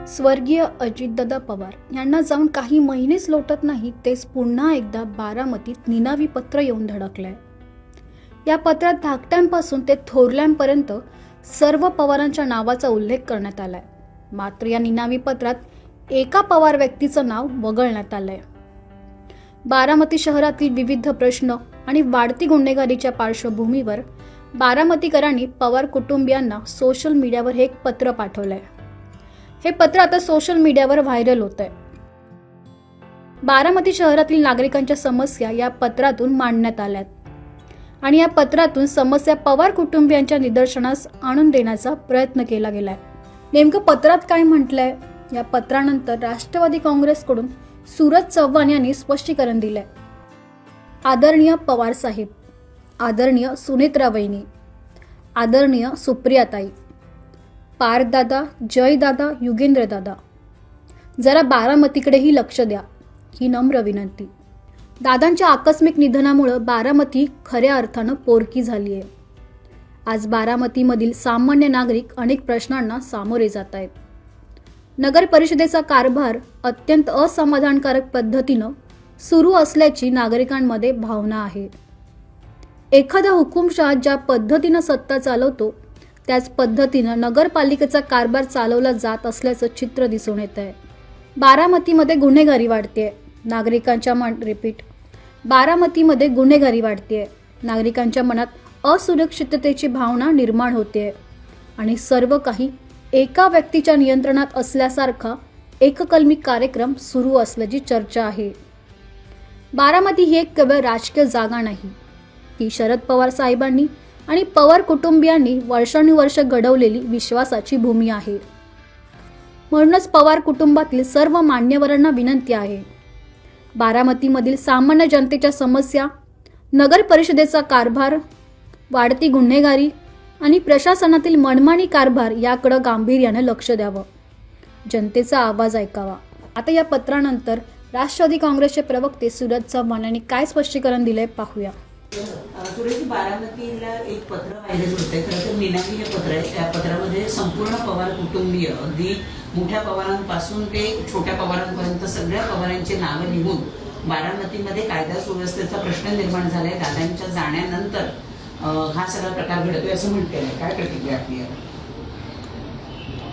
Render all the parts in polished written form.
स्वर्गीय अजितदादा पवार यांना जाऊन काही महिनेच लोटत नाही तेच पुन्हा एकदा बारामतीत निनावी पत्र येऊन धडकलंय। या पत्रात धाकट्यांपासून ते थोरल्यांपर्यंत सर्व पवारांच्या नावाचा उल्लेख करण्यात आलाय। मात्र या निनावी पत्रात एका पवार व्यक्तीचं नाव वगळण्यात आलंय। बारामती शहरातील विविध प्रश्न आणि वाढती गुन्हेगारीच्या पार्श्वभूमीवर बारामतीकरांनी पवार कुटुंबियांना सोशल मीडियावर हे एक पत्र पाठवलंय। हे पत्र आता सोशल मीडियावर व्हायरल होतंय। बारामती शहरातील नागरिकांच्या समस्या या पत्रातून मांडण्यात आल्यात आणि या पत्रातून समस्या पवार कुटुंबियांच्या निदर्शनास आणून देण्याचा प्रयत्न केला गेलाय। नेमकं पत्रात काय म्हटलंय? या पत्रानंतर राष्ट्रवादी काँग्रेसकडून सूरज चव्हाण यांनी स्पष्टीकरण दिलंय। आदरणीय पवार साहेब, आदरणीय सुनेत्रा वहिनी, आदरणीय सुप्रियाताई, पार्थ दादा, जय दादा, युगेंद्र दादा, जरा बारामतीकडेही लक्ष द्या, ही नम्र विनंती। दादांच्या आकस्मिक निधनामुळे बारामती खऱ्या अर्थानं पोरकी झाली आहे। आज बारामतीमधील सामान्य नागरिक अनेक प्रश्नांना सामोरे जात आहेत। नगर परिषदेचा कारभार अत्यंत असमाधानकारक पद्धतीनं सुरू असल्याची नागरिकांमध्ये भावना आहे। एखादा हुकुमशहा ज्या पद्धतीनं सत्ता चालवतो त्याच पद्धतीनं नगरपालिकेचा कारभार चालवला जात असल्याचं चित्र दिसून येत आहे। बारामतीमध्ये गुन्हेगारी वाढतेय। बारामतीमध्ये गुन्हेगारी वाढतेय। नागरिकांच्या मनात असुरक्षिततेची भावना निर्माण होते आणि सर्व काही एका व्यक्तीच्या नियंत्रणात असल्यासारखा एककलमी कार्यक्रम सुरू असल्याची चर्चा आहे। बारामती ही एक केवळ राजकीय जागा नाही, ती शरद पवार साहेबांनी आणि पवार कुटुंबियांनी वर्षानुवर्ष घडवलेली विश्वासाची भूमी आहे। म्हणूनच पवार कुटुंबातील सर्व मान्यवरांना विनंती आहे, बारामतीमधील सामान्य जनतेच्या समस्या, नगर परिषदेचा कारभार, वाढती गुन्हेगारी आणि प्रशासनातील मनमानी कारभार याकडे गांभीर्याने लक्ष द्यावं, जनतेचा आवाज ऐकावा। आता या पत्रानंतर राष्ट्रवादी काँग्रेसचे प्रवक्ते सूरज चव्हाण यांनी काय स्पष्टीकरण दिलंय पाहूया। सुरेश, बारामतीला एक पत्र व्हायरल होतंय। खरं तर निनावी हे पत्र आहे। त्या पत्रामध्ये संपूर्ण पवार कुटुंबीय, अगदी मोठ्या पवारांपासून ते छोट्या पवारांपर्यंत सगळ्या पवारांची नावं लिहून बारामतीमध्ये कायदा सुव्यवस्थेचा प्रश्न निर्माण झालाय। दादांच्या जाण्यानंतर हा सगळा प्रकार घडतोय असं म्हणते। काय प्रतिक्रिया आपली?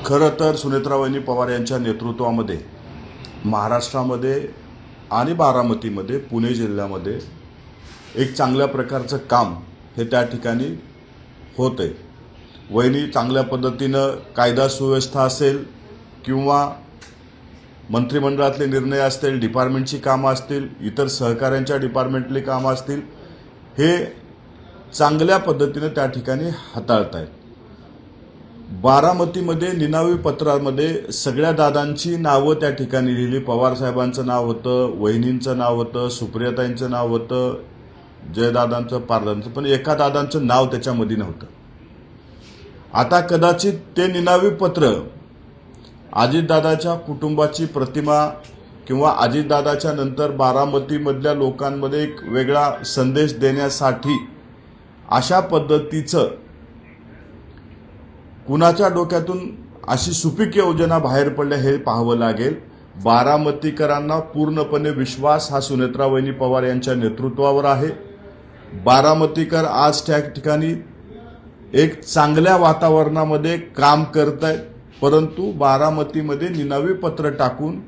खरं तर सुनेत्रावहिनी पवार यांच्या नेतृत्वामध्ये महाराष्ट्रामध्ये आणि बारामतीमध्ये, पुणे जिल्ह्यामध्ये एक चांगल्या प्रकारचं काम हे त्या ठिकाणी होत आहे। वहिनी चांगल्या पद्धतीनं कायदा सुव्यवस्था असेल किंवा मंत्रिमंडळातले निर्णय असतील, डिपार्टमेंटची कामं असतील, इतर सहकाऱ्यांच्या डिपार्टमेंटली कामं असतील, हे चांगल्या पद्धतीनं त्या ठिकाणी हाताळत आहेत। बारामतीमध्ये निनावी पत्रामध्ये सगळ्या दादांची नावं त्या ठिकाणी लिहिली। पवार साहेबांचं नाव होतं, वहिनींचं नाव होतं, सुप्रियाताईंचं नाव होतं, जयदादांचं, पारदांचं, पण एका दादांचं नाव त्याच्यामध्ये नव्हतं। आता कदाचित ते निनावी पत्र अजितदादाच्या कुटुंबाची प्रतिमा किंवा अजितदादाच्या नंतर बारामतीमधल्या लोकांमध्ये एक वेगळा संदेश देण्यासाठी अशा पद्धतीचं कुणाच्या डोक्यातून अशी सुपीक योजना बाहेर पडल्या हे पाहावं लागेल। बारामतीकरांना पूर्णपणे विश्वास हा सुनेत्रावहिनी पवार यांच्या नेतृत्वावर आहे। बारामतीकर आज त्या ठिकाणी एक चांगल्या वातावरणामध्ये काम करत आहेत, परंतु बारामतीमध्ये निनावी पत्र टाकून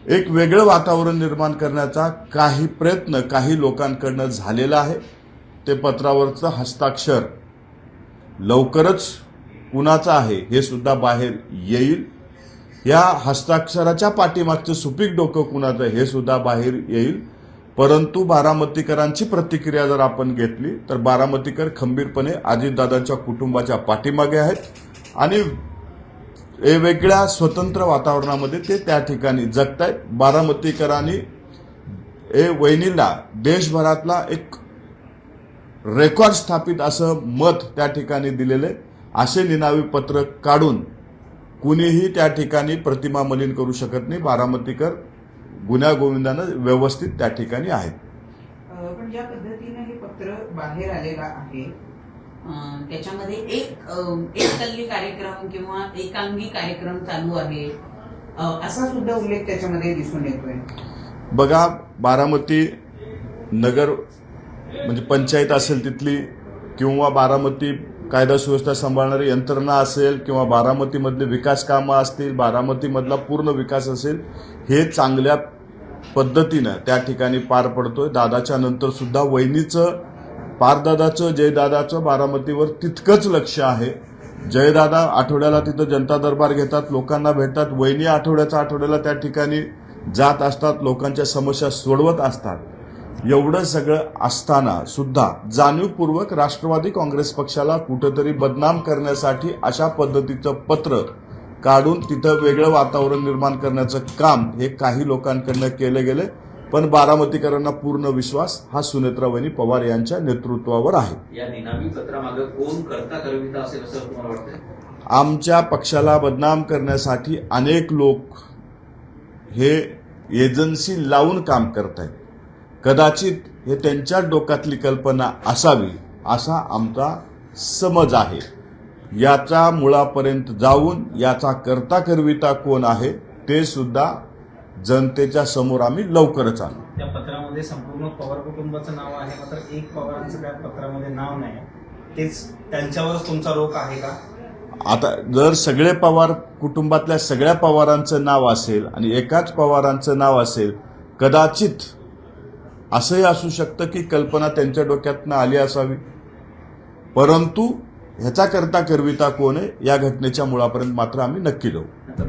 एक वेगळं वातावरण निर्माण करण्याचा काही प्रयत्न काही लोकांकडनं झालेला आहे। ते पत्रावरचं हस्ताक्षर लवकरच कुणाचं आहे हे सुद्धा बाहेर येईल। या हस्ताक्षराच्या पाठीमागचं सुपीक डोकं कुणाचं हे सुद्धा बाहेर येईल। परंतु बारामतीकरांची प्रतिक्रिया जर आपण घेतली तर बारामतीकर खंबीरपणे अजितदादांच्या कुटुंबाच्या पाठीमागे आहेत आणि वेगळ्या स्वतंत्र वातावरणामध्ये ते त्या ठिकाणी जगतायत। बारामतीकरांनी वहिनीला देशभरातला एक रेकॉर्ड स्थापित असं मत त्या ठिकाणी दिलेले। असे निनावी पत्र काढून कुणीही त्या ठिकाणी प्रतिमा मलिन करू शकत नाही। बारामतीकर गुण्यागोविंदानं व्यवस्थित त्या ठिकाणी आहेत। पण ज्या पद्धतीने हे पत्र बाहेर आलेलं आहे त्याच्यामध्ये एक कल्ली कार्यक्रम किंवा एकांगी कार्यक्रम चालू आहे असा सुद्धा उल्लेख त्याच्यामध्ये दिसून येतोय. बघा, बारामती नगर म्हणजे पंचायत असेल तिथली, किंवा बारामती कायदा सुव्यवस्था सांभाळणारी यंत्रणा असेल, किंवा बारामतीमधले विकास कामं असतील, बारामतीमधला पूर्ण विकास असेल, हे चांगल्या पद्धतीनं त्या ठिकाणी पार पडतोय. दादाच्या नंतर सुद्धा वहिनीचं, पारदादाचं, जयदादाचं बारामतीवर तितकंच लक्ष आहे. जयदादा आठवड्याला तिथं जनता दरबार घेतात, लोकांना भेटतात. वहिनी आठवड्याला त्या ठिकाणी जात असतात, लोकांच्या समस्या सोडवत असतात. एवढं सगळं असताना सुद्धा जाणीवपूर्वक राष्ट्रवादी काँग्रेस पक्षाला कुठंतरी बदनाम करण्यासाठी अशा पद्धतीचं पत्र काढून तिथं वेगळं वातावरण निर्माण करण्याचं काम हे काही लोकांकडनं केलं गेलं. पण बारामतीकरांना पूर्ण विश्वास हा सुनेत्रावहिनी पवार यांच्या नेतृत्वावर आहे. या निनावी पत्रामागे कोण करता करविता असेल असं तुम्हाला वाटतं? आमच्या पक्षाला बदनाम करण्यासाठी अनेक लोक हे एजन्सी लावून काम करत आहेत. कदाचित हे त्यांच्या डोक्यातली कल्पना असावी असा आमचा समज आहे. याचा मुळापर्यंत जाऊन याचा करता करविता कोण आहे ते सुद्धा जनतेच्या समोर आम्ही लवकरच आणू. त्या पत्रामध्ये संपूर्ण पवार कुटुंबाचं नाव आहे, मात्र एक पवारांचं त्या पत्रामध्ये नाव नाही. तेच त्यांच्यावरच तुमचा रोख आहे का? आता जर सगळे पवार कुटुंबातल्या सगळ्या पवारांचं नाव असेल आणि एकाच पवारांचं नाव असेल, कदाचित असंही असू शकतं की कल्पना त्यांच्या डोक्यातनं आली असावी. परंतु ह्याचा करता करविता कोण आहे या घटनेच्या मुळापर्यंत मात्र आम्ही नक्की जाऊ.